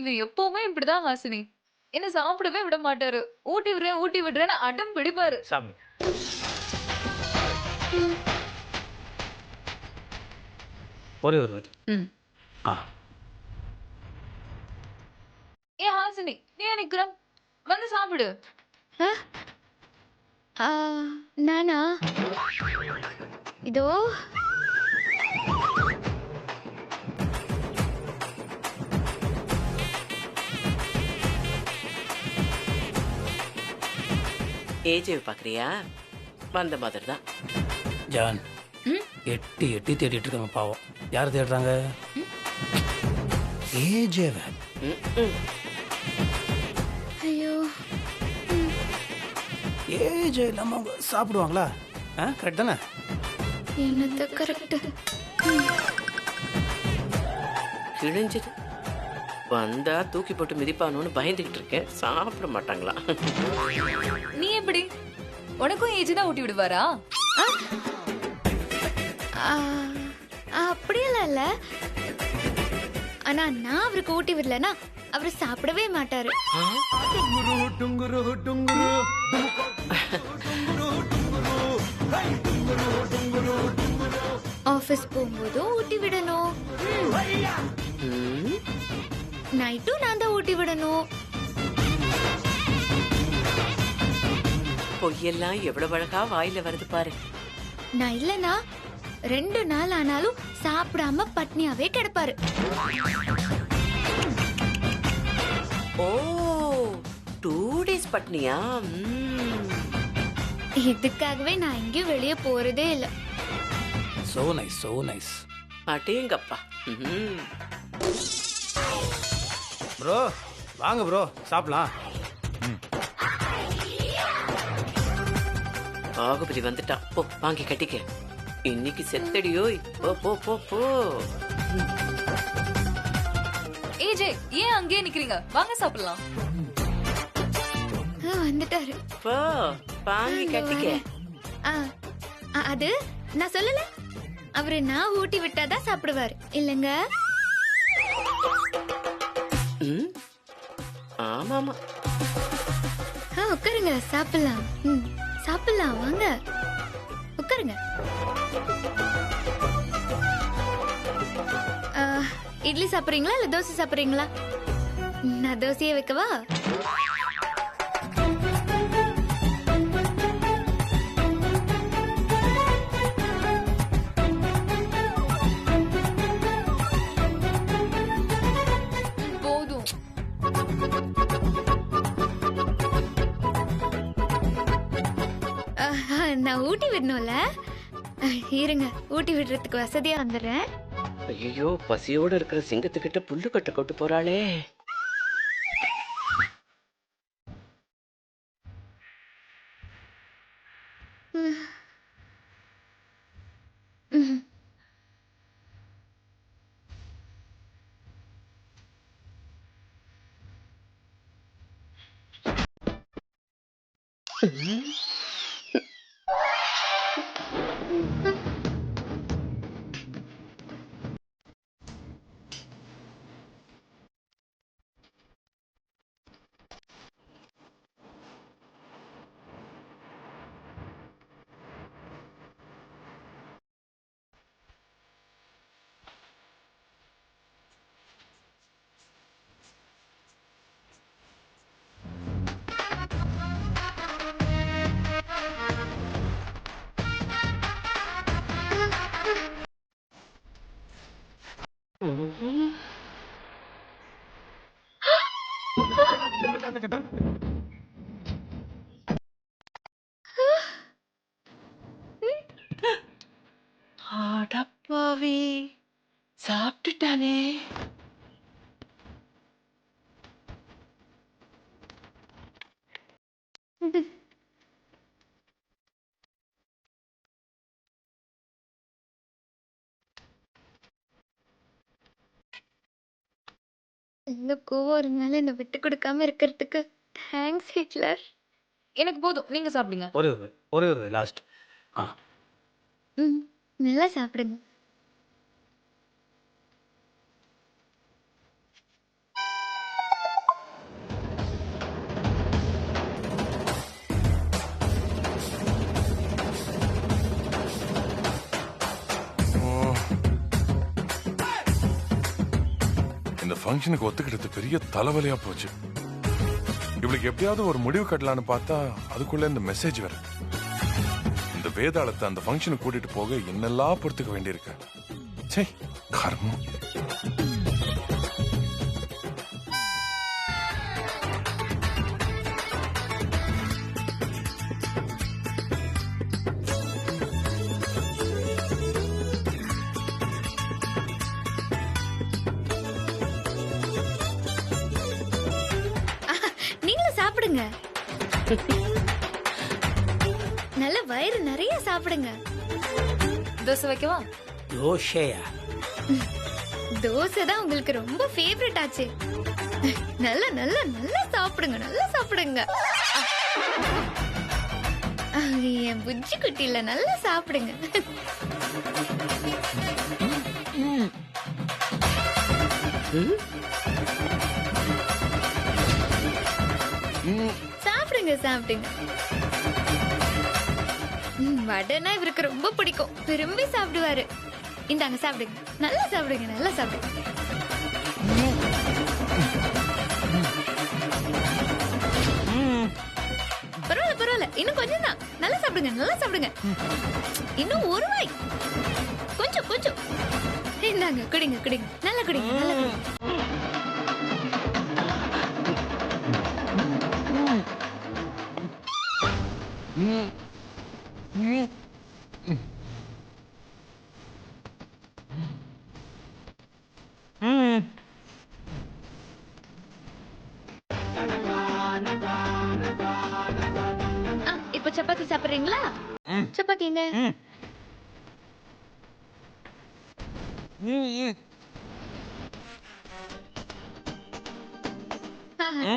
இவன் எப்பவுமே இப்படிதான் ஹாசினி. என்ன சாப்பிடவே விட மாட்டாரு. ஊட்டி விடுறேன், ஊட்டி விடுறேன்னு அடம் பிடிப்பாரு. சாமி. ஒரே ஒரு வாட்டி. ம். ஆ. ஏன் ஹாசினி, நீ ஏன் நிக்கிற? வந்து சாப்பிடு. நானா? இதோ. ஏஜேவை பார்க்குறியா? வந்த மாதிரி தான். ஜான், ம்? எட்டி எட்டி தேடிட்டு இருக்காங்க பாவம். யார் தேடுறாங்க? ஏஜேவ. ஐயோ. ஏஜே இல்லாம அவங்க சாப்பிடுவாங்களா? கரெக்ட் தானே? என்னது கரெக்ட்? கிழிஞ்சது. வந்தா தூக்கி போட்டு மிதிப்பானோன்னு பயந்துகிட்டு இருக்கேன். சாப்பிட மாட்டாங்களா? நீ எப்படி? உனக்கும் ஏஜ் தான் ஊட்டி விடுவாரா? அப்படியெல்லாம் இல்ல. ஆனா நான் அவருக்கு ஊட்டி விடலனா அவரு சாப்பிடவே மாட்டாரு. ஆபீஸ் போகும்போதும் ஊட்டி விடணும், நைட்டும் நான் தான் ஊட்டி விடணும். பொய்யெல்லாம் எவ்வளவு அழகா வாயில வருது பாரு. நான் இல்லனா 2 நாள் ஆனாலும் சாப்பிடாம பட்னியாவே கிடப்பாரு. ஓ, 2 டேஸ் பட்னியா? இதுக்காகவே நான் எங்கேயும் வெளியே போறதே இல்ல. So nice, so nice. அடேங்கப்பா. ப்ரோ வாங்க ப்ரோ, சாப்பிடலாம். பாகுபலி வந்துட்டான். போ வாங்கி கட்டிக்க. இன்னைக்கு செத்தடியோ. போ போ போ போ. ஏஜே, ஏன் அங்கேயே நிக்கிறீங்க? வாங்க சாப்பிடலாம். வந்துட்டாரு. போ வாங்கி கட்டிக்க. அது நான் சொல்லல, அவரு நான் ஊட்டி விட்டாதான் சாப்பிடுவாரு இல்லங்க? ஆமாமா. உட்காருங்க, சாப்பிடலாம். சாப்பிடலாம், வாங்க உட்காருங்க. இட்லி சாப்பிடுறீங்களா இல்ல தோசை சாப்பிடுறீங்களா? நான் தோசையே வைக்கவா? போதும். நான் ஊட்டி விடணும்ல, இருங்க ஊட்டி விடுறதுக்கு வசதியா வந்துடுறேன். ஐயோ, பசியோட இருக்கிற சிங்கத்துக்கிட்ட புல்லு கட்ட கொட்டு போறாளே. அடப்பாவி, சாப்பிட்டுட்டானே. இந்த கோவம் ஒரு நாள் என்னை விட்டு கொடுக்காம இருக்கிறதுக்கு தேங்க்ஸ் ஹிட்லர். எனக்கு போதும். நீங்க சாப்பிடுங்க. ஒரே ஒரு லாஸ்ட். ஆ ம் நல்லா சாப்பிடுங்க. இந்த ஃபங்க்ஷனுக்கு ஒத்துக்கிட்டது பெரிய தலைவலியா போச்சு. இவளுக்கு எப்படியாவது ஒரு முடிவு கட்டலான்னு பார்த்தா அதுக்குள்ள இந்த மெசேஜ் வேற. இந்த வேதாளத்தை அந்த ஃபங்க்ஷனுக்கு கூட்டிட்டு போக என்னெல்லாம் பொறுத்துக்க வேண்டியிருக்கு. சே கர்மம். நீங்களும் சாப்பிடுங்க. நல்ல வயிறு நிறைய சாப்பிடுங்க. தோசை வைக்கவா? யோஷேயா தோசை தான் உங்களுக்கு ரொம்ப ஃபேவரட் ஆச்சு. நல்லா நல்லா நல்லா சாப்பிடுங்க. நல்லா சாப்பிடுங்க. என் புஜ்ஜி குட்டில நல்லா சாப்பிடுங்க. சாப்பிடுங்க சாப்பிடுங்க. வடைனா இவருக்கு ரொம்ப பிடிக்கும். விரும்பி சாப்பிடுவாரு. இந்தாங்க சாப்பிடுங்க. நல்லா சாப்பிடுங்க. நல்லா சாப்பிடுங்க. பரவாயில்ல பரவாயில்ல. இன்னும் கொஞ்சம் தான். நல்லா சாப்பிடுங்க. நல்லா சாப்பிடுங்க. இன்னும் ஒரு வாய். கொஞ்சம் கொஞ்சம். இந்தாங்க குடிங்க குடிங்க. நல்லா குடிங்க. நல்லா குடிங்க. இப்ப சப்பாத்தி சாப்பிடுறீங்களா? சப்பாத்திங்க.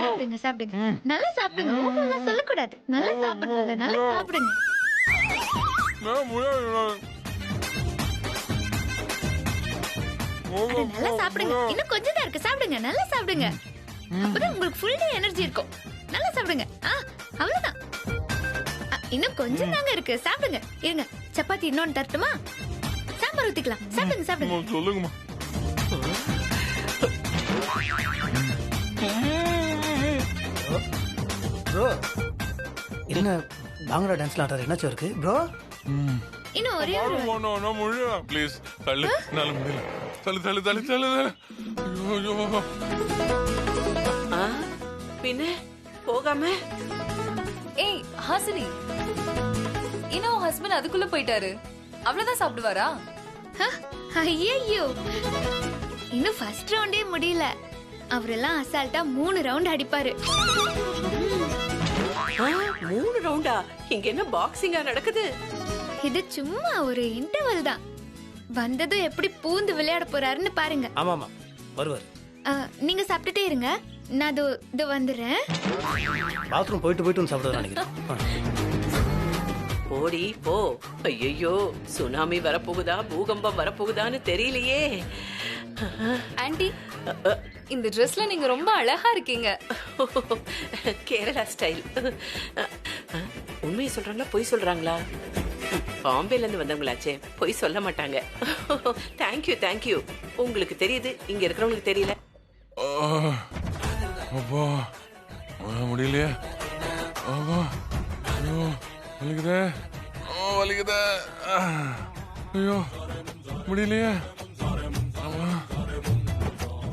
சாப்பிடுங்க சாப்பிடுங்க. நல்லா சாப்பிடுங்க. ஊரெல்லாம் சொல்லக்கூடாது. நல்லா சாப்பிடுங்க. நல்லா சாப்பிடுங்க. நல்லா சாப்பிடுங்க. இன்னும் கொஞ்சம் தான் இருக்கு. சாப்பிடுங்க. நல்லா சாப்பிடுங்க. அப்பதான் உங்களுக்கு ஃபுல் டே எனர்ஜி இருக்கும். நல்லா சாப்பிடுங்க. அவ்வளவுதான். இன்னும் கொஞ்சம் தாங்க இருக்கு. சாப்பிடுங்க. இருங்க. சப்பாத்தி இன்னொன்னு தரட்டுமா? சாம்பார் ஊத்திக்கலாம். சாப்பிடுங்க சாப்பிடுங்க. சொல்லுங்கம்மா. ப்ரோ என்ன பாங்கடா டான்ஸ்ல ஆடுற என்னாச்சும் இருக்கு ப்ரோ? இன்னும் ஒரே ஒரு ப்ளீஸ் தள்ளு. என்னால முடியல. தள்ளு தள்ளு தள்ளு தள்ளு தள்ளு. ஐயோ ஐயோ. ஆ, பின்ன போகாம ஏய் ஹாசினி, இன்னும் ஹஸ்பண்ட் அதுக்குள்ள போயிட்டாரு. அவ்வளவுதான் சாப்பிடுவாரா? ஐயோ இன்னும் ஃபர்ஸ்ட் ரவுண்டே முடியல. அவரெல்லாம் அசால்ட்டா 3 ரவுண்ட் அடிப்பாரு. 3 ரவுண்டா? இங்க என்ன பாக்ஸிங்கா நடக்குது? இது சும்மா ஒரு இன்டர்வல் தான். வந்ததும் எப்படி பூந்து விளையாட போறாருன்னு பாருங்க. ஆமாமா வருவார். நீங்க சாப்பிட்டுட்டே இருங்க. நான் இதோ வந்துடுறேன். பாத்ரூம் போயிட்டு வந்து சாப்பிடுவார் நினைக்கிறேன். போடி போ. ஐயோ சுனாமி வரப்போகுதா பூகம்பம் வரப்போகுதான்னு தெரியலையே. ஆண்டி, இந்த ட்ரெஸ்ல நீங்க ரொம்ப அழகா இருக்கீங்க. கேரளா ஸ்டைல். உண்மையை சொல்றாங்களா பொய் சொல்றாங்களா? பாம்பேல இருந்து வந்தவங்களாச்சே, பொய் சொல்ல மாட்டாங்க. Thank you thank you. உங்களுக்கு தெரியுது, இங்க இருக்கிறவங்களுக்கு தெரியல. அப்பா முடியலையே. அப்பா ஐயோ வலிக்குதே. வலிக்குதே. ஐயோ முடியலையே.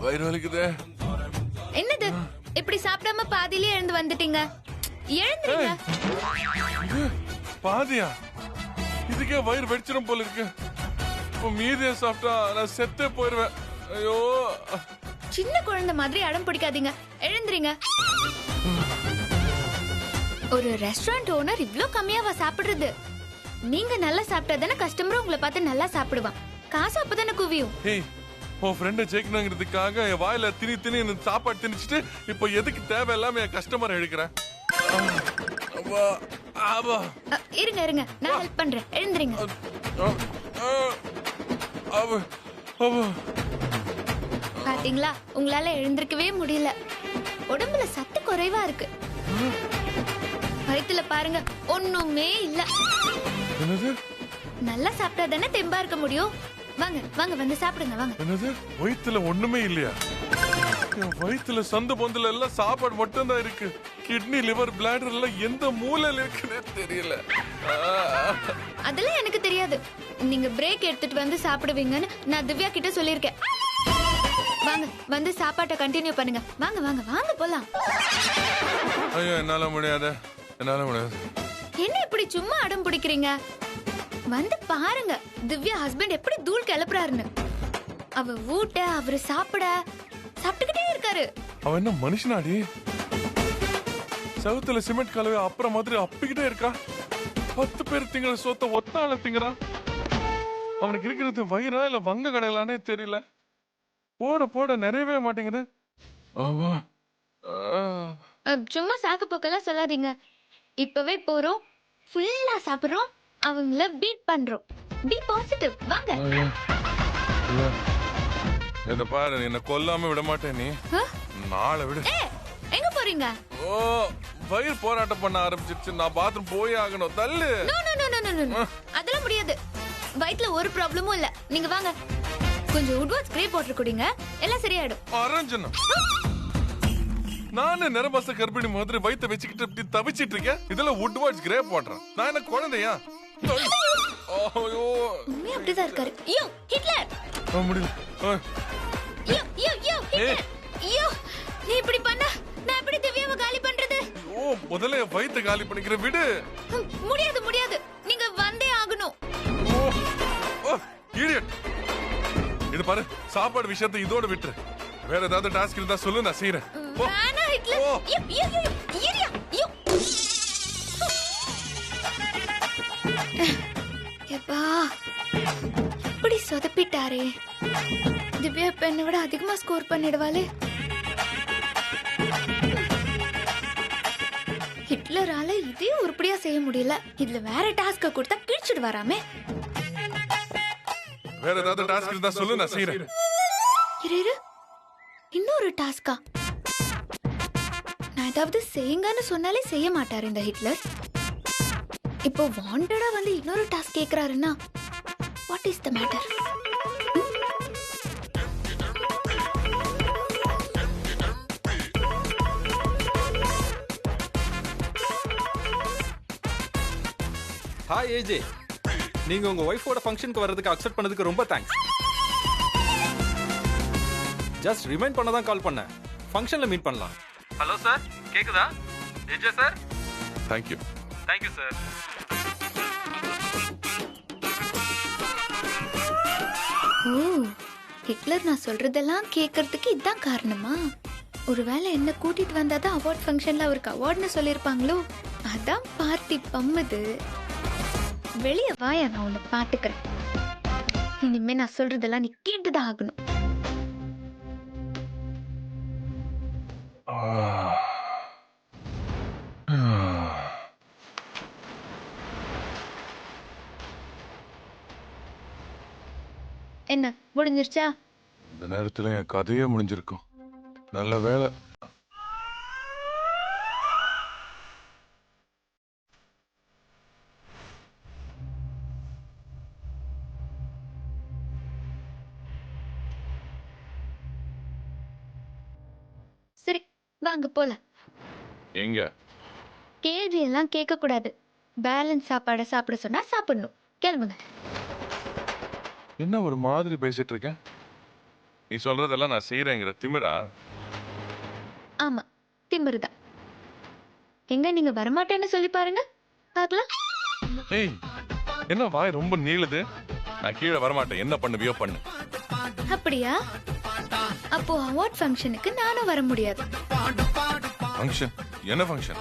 வயிறு வலிக்குதே. என்னது இப்படி சாப்பிடாம பாதியிலே எழுந்து வந்துட்டீங்க? எழுந்துருங்க. பாதியா? இதுக்கே வயிறு வெடிச்சிடும் போல இருக்கு. இப்போ மீதியை சாப்பிட்டா நான் செத்தே போயிருவேன். ஐயோ சின்ன குழந்தை மாதிரி அடம் பிடிக்காதீங்க. எழுந்துறீங்க. ஒரு ரெஸ்டாரண்ட் ஓனர் இவ்ளோ கம்மியாவா சாப்பிடுறது? நீங்க நல்லா சாப்பிட்டா தானே கஸ்டமர் உங்களை பார்த்து நல்லா சாப்பிடுவான். காசு அப்பதானே குவியும். ஏய், உன் ஃப்ரெண்டை ஜெயிக்கணுங்கிறதுக்காக என் வாயில திணி திணி சாப்பாடு திணிச்சிட்டு இப்போ எதுக்கு தேவையில்லாம என் கஸ்டமர் எடுக்கிறேன்? அப்பா, அப்பா. இருங்க இருங்க, நான் ஹெல்ப் பண்றேன். எழுந்திருங்க. அப்பா, அப்பா. பாத்தீங்களா, உங்களால எழுந்திருக்கவே முடியல. உடம்புல சத்து குறைவா இருக்கு. வயித்துல பாருங்க, ஒண்ணுமே இல்ல. என்னது நல்லா சாப்பிட்டா தானே தெம்பா இருக்க முடியும். வாங்க வாங்க, வந்து சாப்பிடுங்க வாங்க. என்னது வயித்துல ஒண்ணுமே இல்லையா? என் வயித்துல சந்து பொந்துல எல்லாம் சாப்பாடு மட்டும் தான் இருக்கு. கிட்னி லிவர் பிளாடர் எல்லாம் எந்த மூலையில இருக்குன்னே தெரியல. அதெல்லாம் எனக்கு தெரியாது. நீங்க பிரேக் எடுத்துட்டு வந்து சாப்பிடுவீங்கன்னு நான் திவ்யா கிட்ட சொல்லியிருக்கேன். வாங்க, வந்து சாப்பாட்டை கண்டினியூ பண்ணுங்க. வாங்க வாங்க வாங்க, போலாம். ஐயோ, என்னால முடியாது, என்னால முடியாது. என்ன இப்படி சும்மா அடம் பிடிக்கிறீங்க? வந்து பாருங்க, திவ்யா ஹஸ்பண்ட் எப்படி தூள் கிளப்புறாருன்னு. அவ ஊட்ட, அவரு சாப்பிட்டுக்கிட்டே இருக்காரு. அவன் என்ன மனுஷனாடி? செவுத்துல சிமெண்ட் கலவை அப்புறம் மாதிரி அப்பிக்கிட்டே இருக்கா. 10 பேர் திங்கிற சொத்த ஒத்தால திங்கிறான். அவனுக்கு இருக்கிறது வயிறா இல்ல வங்க கடையிலானே தெரியல. போட போட நிறையவே மாட்டேங்குது. ஆமா. சும்மா சாக்கு போக்கெல்லாம் சொல்லாதீங்க. இப்பவே போறோம், ஃபுல்லா சாப்பிடுறோம், அவங்கள பீட் பண்றோம். Be positive. வாங்க. இத பாரு, என்ன கொல்லாம விட மாட்டேன் நீ. நாளை விடு. எங்க போறீங்க? ஓ, வயிறு போராட்டம் பண்ண ஆரம்பிச்சிருச்சு. நான் பாத்ரூம் போய் ஆகணும். தள்ளு. No no no no no. அதெல்லாம் முடியாது. வயித்துல ஒரு ப்ராப்ளமும் இல்ல. நீங்க வாங்க, கொஞ்சம் உட்வர்ட் ஸ்ப்ரே போட்டு குடிங்க, எல்லாம் சரியாயிடும். அரஞ்சனா, நானே நிறமாச கர்ப்பிணி மாதிரி வயித்தை வச்சுக்கிட்டு இப்படி தவிச்சிட்டு இருக்கேன். இதெல்லாம் உட்வர்ட்ஸ் கிரே போடுறேன். நான் என்ன குழந்தையா? ஐயோ, உண்மையா அப்படிதான் இருக்காரு. ஐயோ ஹிட்லர். முடியல. ஐயோ ஐயோ ஐயோ ஹிட்லர். ஐயோ, நீ இப்படி பண்ணா நான் எப்படி திவ்யாவை காலி பண்றது? ஓ, முதல்ல என் வயித்தை காலி பண்ணிக்கிற விடு. முடியாது முடியாது, நீங்க வந்தே ஆகணும். ஓ, இடியட். இது பாரு, சாப்பாடு விஷயத்தை இதோட விட்டுரு. வேற ஏதாவது டாஸ்க் இருந்தா சொல்லு, நான் செய்யறேன். வேணா ஹிட்லர். ஐயோ ஐயோ ஐயோ ஐயோ ஐயோ. எப்பா, இப்படி சொதப்பிட்டாரே. திவ்யா இப்ப என்னை விட அதிகமா ஸ்கோர் பண்ணிடுவாளே. ஹிட்லரால இதே உருப்படியா செய்ய முடியல. இதுல வேற டாஸ்க கொடுத்தா கிழிச்சிடு வராமே. வேற ஏதாவது டாஸ்க் இருந்தா சொல்லு, நான் செய்யறேன். இரு, இன்னொரு டாஸ்கா? நான் ஏதாவது செய்யுங்கன்னு சொன்னாலே செய்ய மாட்டாரு இந்த ஹிட்லர். இப்போ வாண்டடா வந்து இன்னொரு டாஸ்க் கேக்குறாருன்னா what is the matter? Hi AJ, நீங்க உங்க ஒய்ஃபோட ஃபங்க்ஷனுக்கு வர்றதுக்கு அக்செப்ட் பண்ணதுக்கு ரொம்ப தேங்க்ஸ். ஜஸ்ட் ரிமைண்ட் பண்ண தான் கால் பண்ணேன். ஃபங்க்ஷன்ல மீட் பண்ணலாம். ஹலோ சார், கேக்குதா? AJ sir, thank you. Thank you sir. ஓ, ஹிட்லர் நான் சொல்றதெல்லாம் கேட்கறதுக்கு இதான் காரணமா? ஒருவேளை என்ன கூட்டிட்டு வந்தாதான் அவார்ட் ஃபங்க்ஷன்ல அவருக்கு அவார்ட்னு சொல்லியிருப்பாங்களோ? அதான் பார்ட்டி பம்முது. வெளியே வாயா, நான் உன்னை பாத்துக்கிறேன். இனிமே நான் சொல்றதெல்லாம் நீ கேட்டுதான் ஆகணும். என்ன முடிஞ்சிருச்சா? இந்த நேரத்துல என் கதையே முடிஞ்சிருக்கும். நல்ல வேலை. சரி, வாங்க போலாம். எங்க? கேள்வி எல்லாம் கேட்க கூடாது. பேலன்ஸ் சாப்பாடை சாப்பிட சொன்னா சாப்பிடணும். கேளுங்க. என்ன ஒரு மாதிரி பேசிட்டு இருக்கேன்? நீ சொல்றதெல்லாம் நான் செய்யறேங்கிற திமிரா? ஆமா, திமிருதான். எங்க நீங்க வரமாட்டேன்னு சொல்லி பாருங்க, பார்க்கலாம். ஏய், என்ன வாய் ரொம்ப நீளுது? நான் கீழே வரமாட்டேன். என்ன பண்ணுவியோ பண்ணு. அப்படியா? அப்போ அவார்ட் ஃபங்க்ஷனுக்கு நானும் வர முடியாது. ஃபங்க்ஷன்? என்ன ஃபங்க்ஷன்?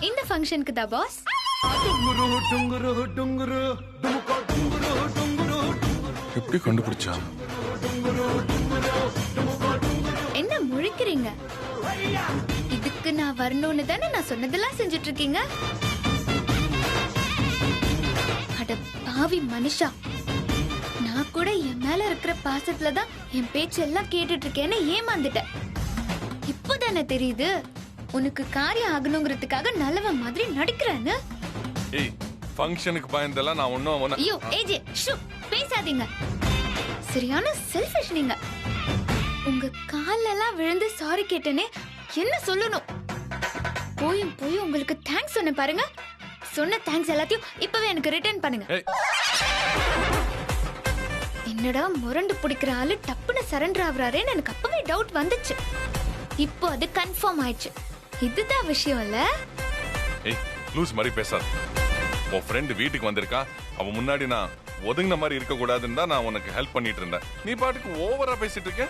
இந்த ஃபங்க்ஷனுக்கு தான் பாஸ். எப்படி கண்டுபிடிச்சா? என்ன முழிக்கிறீங்க? இதுக்கு நான் வரணும்னு தானே நான் சொன்னதெல்லாம் செஞ்சுட்டு இருக்கீங்க. அட பாவி மனுஷா, நான் கூட என் மேல இருக்கிற பாசத்துல தான் என் பேச்செல்லாம் கேட்டுட்டு இருக்கேன்னு ஏமாந்துட்டேன். இப்போதானே தெரியுது உனக்கு காரியம் ஆகணுங்கிறதுக்காக நல்லவன் மாதிரி நடிக்கிறேன்னு. ஏய் ஃபங்க்ஷனுக்கு பயந்தெல்லாம் நான் ஒன்னும் ஐயோ ஏஜே ஷூ பேசாதீங்க. சரியான செல்ஃபிஷ் நீங்க. உங்க காலெல்லாம் விழுந்து சாரி கேட்டனே என்ன சொல்லணும்? போய் உங்களுக்கு தேங்க்ஸ் சொன்ன பாருங்க. சொன்ன தேங்க்ஸ் எல்லாத்தையும் இப்பவே எனக்கு ரிட்டர்ன் பண்ணுங்க. என்னடா முரண்டு பிடிக்கிற ஆளு டப்புன்னு சரண்டர் ஆகுறாரேன்னு எனக்கு அப்பவே டவுட் வந்துச்சு. இப்போ அது கன்ஃபார்ம் ஆயிடுச்சு. இதுதான் விஷயம் இல்ல? ஏய் லூஸ் மாதிரி பேசாத. உன் ஃப்ரெண்ட் வீட்டுக்கு வந்திருக்கா, அவ முன்னாடி நான் ஒதுங்கின மாதிரி இருக்க கூடாதுன்னு தான் நான் உனக்கு ஹெல்ப் பண்ணிட்டு இருந்தேன். நீ பாட்டுக்கு ஓவரா பேசிட்டு இருக்க.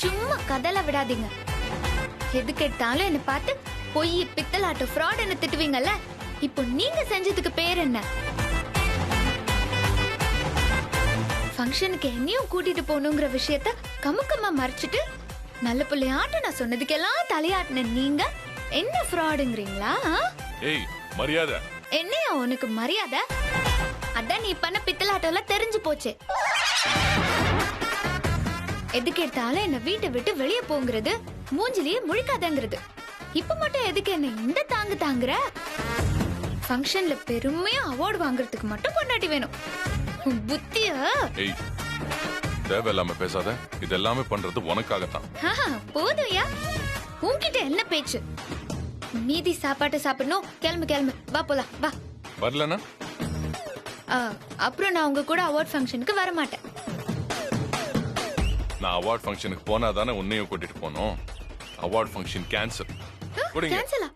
சும்மா கதல விடாதீங்க. எது கேட்டாலும் என்ன பார்த்து பொய் பித்தலாட்டு ஃப்ராட் என்ன திட்டுவீங்கல்ல. இப்போ நீங்க செஞ்சதுக்கு பேர் என்ன? ஃபங்க்ஷனுக்கு என்னையும் கூட்டிட்டு போகணுங்கிற விஷயத்த கமுக்கமா மறைச்சிட்டு நல்ல பிள்ளையாட்ட நான் சொன்னதுக்கெல்லாம் தலையாட்டின நீங்க என்ன ஃப்ராடுங்கிறீங்களா? ஏய் மரியாதை. என்னையா உனக்கு மரியாதை? அதான் நீ பண்ண பித்தலாட்டெல்லாம் தெரிஞ்சு போச்சு. எதுக்கு எடுத்தாலும் என்ன வீட்டை விட்டு வெளியே போங்கிறது, மூஞ்சிலேயே முழிக்காதங்கிறது. இப்ப மட்டும் எதுக்கு என்ன இந்த தாங்குற? ஃபங்க்ஷன்ல பெருமையா அவார்டு வாங்குறதுக்கு மட்டும் பொண்டாட்டி வேணும். புத்தியா? ஏய் தேவையில்லாம பேசாத. இது எல்லாமே பண்றது உனக்காகத்தான். போதும்யா, உன்கிட்ட என்ன பேச்சு? மீதி சாப்பாட்டு சாப்பிடணும். கிளம்பு வா போலாம் வா. வரலனா அப்புறம் நான் உங்க கூட அவார்ட் ஃபங்க்ஷனுக்கு வர மாட்டேன். நான் அவார்ட் ஃபங்க்ஷனுக்கு போனா தானே உன்னையும் கூட்டிட்டு போனோம். Award function cancel. கேன்சலா?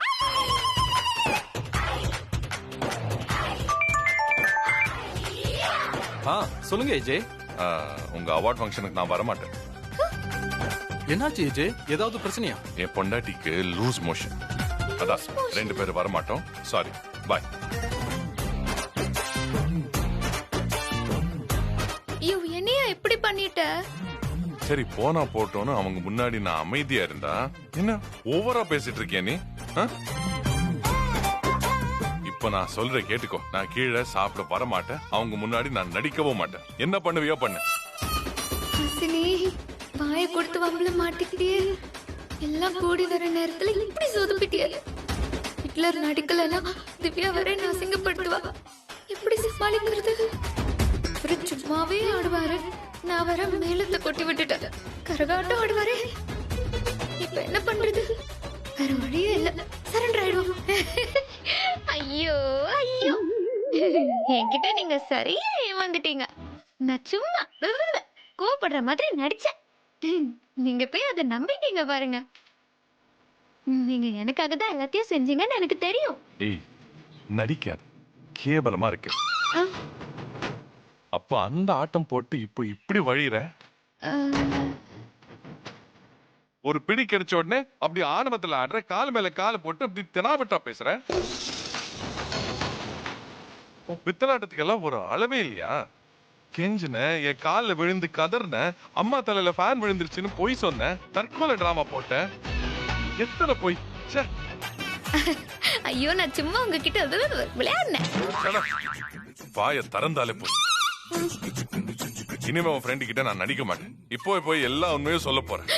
சொல்லுங்க ஏஜே. உங்க அவார்ட் ஃபங்க்ஷனுக்கு நான் வர மாட்டேன். என்னாச்சு ஏஜே? ஏதாவது பிரச்சனையா? என் பொண்டாட்டிக்கு லூஸ் மோஷன். அதான் 2 பேரும் வர மாட்டோம். சாரி, பாய். ஐயோ என்னையா இப்படி பண்ணிட்ட? சரி போனா போட்டோன்னு அவங்க முன்னாடி நான் அமைதியா இருந்தா என்ன ஓவரா பேசிட்டு இருக்கேன் நீ? இப்ப நான் சொல்ற கேட்டுக்கோ. நான் கீழே சாப்பிட வர மாட்டேன். அவங்க முன்னாடி நான் நடிக்கவும் மாட்டேன். என்ன பண்ணுவியோ பண்ணு. வாயை கொடுத்து வம்பள மாட்டிக்கிட்டே எல்லாம் கூடி வர நேரத்துல இப்படி சொதுப்பிட்டியா? ஹிட்லர் நடிக்கலன்னா திவ்யா வரை நான் அசிங்கப்படுத்துவா. எப்படி சமாளிக்கிறது? ஒரு சும்மாவே ஆடுவாரு, நான் வர மேலத்தை கொட்டி விட்டுட்டேன். கரகாட்டம் ஆடுவாரு. இப்ப என்ன பண்றது? வேற வழியே இல்ல, சரண்டர் ஆயிடுவோம். ஐயோ ஐயோ, என்கிட்ட நீங்க சரியா ஏமாந்துட்டீங்க. நான் சும்மா கோபப்படுற மாதிரி நடிச்சேன். நீங்க போய் அதை நம்பிட்டீங்க பாருங்க. நீங்க எனக்காக தான் எல்லாத்தையும் செஞ்சீங்கன்னு எனக்கு தெரியும். ஏய் நடிக்காத, கேவலமா இருக்கு. அப்ப அந்த ஆட்டம் போட்டு இப்போ இப்படி வழியிற. ஒரு பிடி கிடைச்ச உடனே அப்படி ஆணவத்துல ஆடுற, கால் மேல கால போட்டு அப்படி தெனாவட்டா பேசுற. பித்தலாட்டத்துக்கெல்லாம் ஒரு அளவே இல்லையா? கெஞ்சின, என் காலில் விழுந்து கதர்ன, அம்மா தலையில ஃபேன் விழுந்துருச்சுன்னு பொய் சொன்ன, தற்கொலை டிராமா போட்ட. எத்தனை பொய்! ஐயோ நான் சும்மா உங்ககிட்ட விளையாடுனேன். வாய திறந்தாலே போய். இனிமே உன் ஃப்ரெண்டு கிட்ட நான் நடிக்க மாட்டேன். இப்போ போய் எல்லா உண்மையும் சொல்ல போறேன்.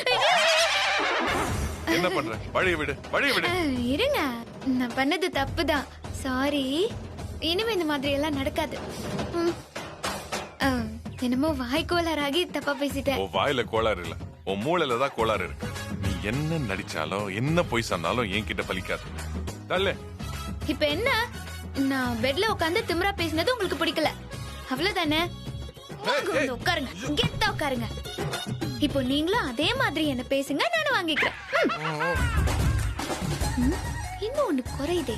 என்ன பண்ற? வழிய விடு, வழிய விடு. இருங்க, நான் பண்ணது தப்புதான். சாரி. இனிமே இந்த மாதிரி எல்லாம் நடக்காது. என்னமோ வாய் கோளாறாகி தப்பா பேசிட்டேன். உன் வாயில கோளாறு இல்ல, உன் மூளையில தான் கோளாறு இருக்கு. நீ என்ன நடிச்சாலும் என்ன பொய் சொன்னாலும் என்கிட்ட பலிக்காது. தள்ளு. இப்ப என்ன? நான் பெட்ல உட்கார்ந்து திமிரா பேசினது உங்களுக்கு பிடிக்கல, அவ்வளவுதானே? உட்காருங்க, கெத்தா உட்காருங்க. இப்போ நீங்களும் அதே மாதிரி என்ன பேசுங்க, நானும் வாங்கிக்கிறேன். இன்னும் ஒண்ணு குறையுதே.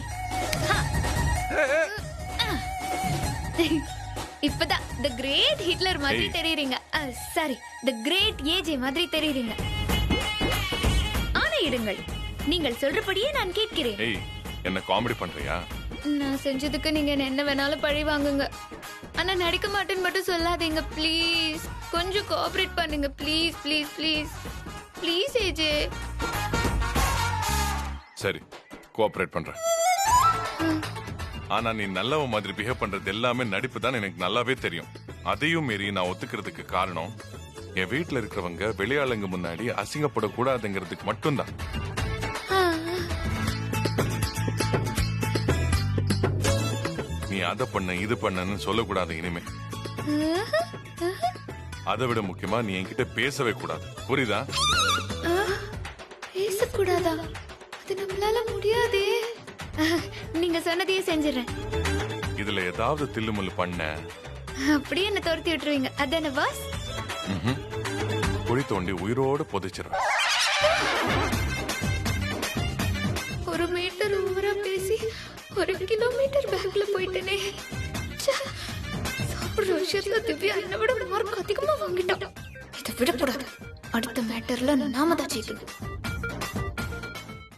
இப்பதான் தி கிரேட் ஹிட்லர் மாதிரி தெரியுறீங்க. சாரி, தி கிரேட் ஏஜே மாதிரி தெரியுறீங்க. ஆணையிடுங்கள், நீங்கள் சொல்றபடியே நான் கேட்கிறேன். ஏய், என்ன காமெடி பண்றியா? நான் செஞ்சதுக்கு நீங்க என்ன வேணாலும் பழி வாங்குங்க, ஆனா நடிக்க மாட்டேன்னு மட்டும் சொல்லாதீங்க ப்ளீஸ். கொஞ்சம் கோஆபரேட் பண்ணுங்க please please please please AJ. சரி கோஆபரேட் பண்றேன். ஆனா நீ நல்லவ மாதிரி பிஹேவ் பண்றது எல்லாமே நடிப்பு தான் எனக்கு நல்லாவே தெரியும். அதையும் மீறி நான் ஒத்துக்கிறதுக்கு காரணம் என் வீட்டுல இருக்கிறவங்க வெளியாளுங்க முன்னாடி அசிங்கப்படக்கூடாதுங்கிறதுக்கு மட்டும்தான். நீ அதை பண்ண இது பண்ணன்னு சொல்லக்கூடாது இனிமே. அதை விட முக்கியமா நீ என்கிட்ட பேசவே கூடாது, புரியுதா? பேசக்கூடாதா? அது நம்மளால முடியாதே. நீங்க சொன்னதையே செஞ்சிடறேன். இதுல ஏதாவது தில்லுமுள்ளு பண்ண அப்படியே என்ன துரத்தி விட்டுருவீங்க அதானே பாஸ்? குழி தோண்டி உயிரோடு புதைச்சிருவேன். 1 மீட்டர் ஊரா பேசி 1 கிலோமீட்டர் பேக்ல போயிட்டேனே. சாப்பிடுற விஷயத்துல திவ்யா என்னை விட மார்க் அதிகமா வாங்கிட்டான். இதை விடக்கூடாது. அடுத்த மேட்டர்ல நாம தான் ஜெயிக்கணும்.